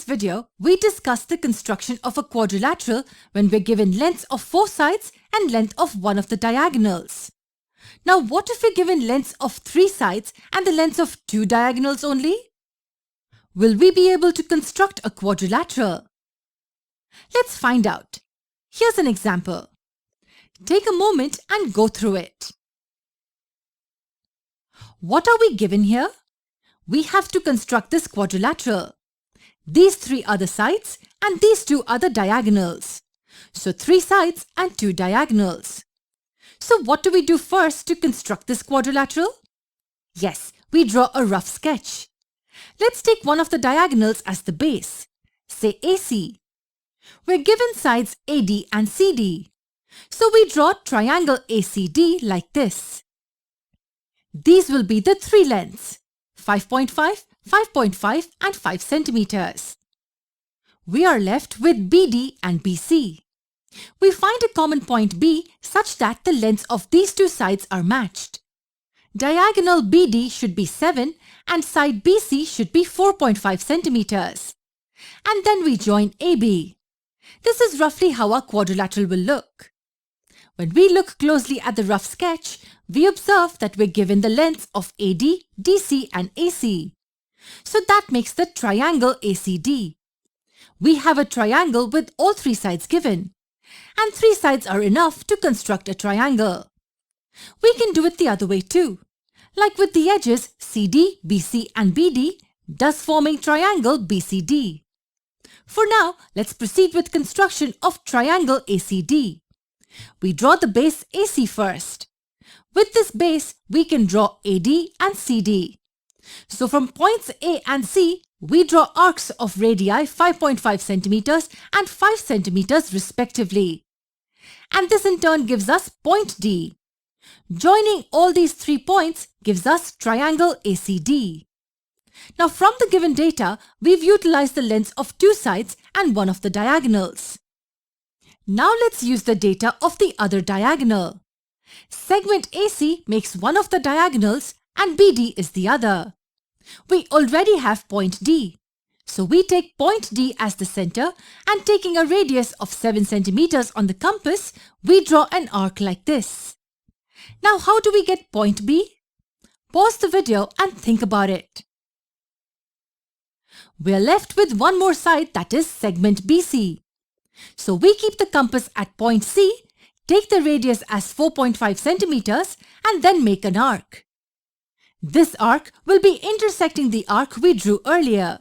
video, we discussed the construction of a quadrilateral when we're given lengths of 4 sides and length of one of the diagonals. Now what if we're given lengths of 3 sides and the lengths of 2 diagonals only? Will we be able to construct a quadrilateral? Let's find out. Here's an example. Take a moment and go through it. What are we given here? We have to construct this quadrilateral. These 3 are the sides and these 2 are the diagonals. So 3 sides and 2 diagonals. So what do we do first to construct this quadrilateral? Yes, we draw a rough sketch. Let's take one of the diagonals as the base, say AC. We're given sides AD and CD. So we draw triangle ACD like this. These will be the 3 lengths, 5.5, 5.5 and 5 centimeters. We are left with BD and BC. We find a common point B such that the lengths of these 2 sides are matched. Diagonal BD should be 7 and side BC should be 4.5 centimeters. And then we join AB. This is roughly how our quadrilateral will look. When we look closely at the rough sketch, we observe that we're given the lengths of AD, DC and AC. So that makes the triangle ACD. We have a triangle with all 3 sides given. And 3 sides are enough to construct a triangle. We can do it the other way too, like with the edges CD, BC and BD, thus forming triangle BCD. For now, let's proceed with construction of triangle ACD. We draw the base AC first. With this base, we can draw AD and CD. So from points A and C, we draw arcs of radii 5.5 centimeters and 5 centimeters respectively. And this in turn gives us point D. Joining all these 3 points gives us triangle ACD. Now from the given data, we've utilized the lengths of 2 sides and one of the diagonals. Now let's use the data of the other diagonal. Segment AC makes one of the diagonals and BD is the other. We already have point D. So we take point D as the center and taking a radius of 7 centimeters on the compass, we draw an arc like this. Now how do we get point B? Pause the video and think about it. We're left with one more side, that is segment BC. So we keep the compass at point C, take the radius as 4.5 centimeters and then make an arc. This arc will be intersecting the arc we drew earlier.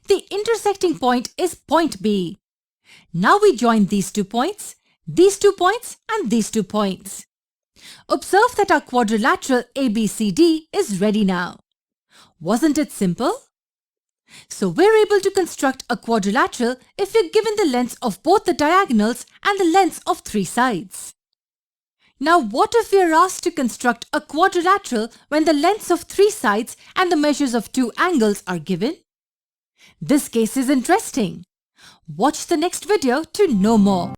The intersecting point is point B. Now we join these 2 points, these 2 points and these 2 points. Observe that our quadrilateral ABCD is ready now. Wasn't it simple? So we're able to construct a quadrilateral if we're given the lengths of both the diagonals and the lengths of 3 sides. Now what if we're asked to construct a quadrilateral when the lengths of 3 sides and the measures of 2 angles are given? This case is interesting. Watch the next video to know more.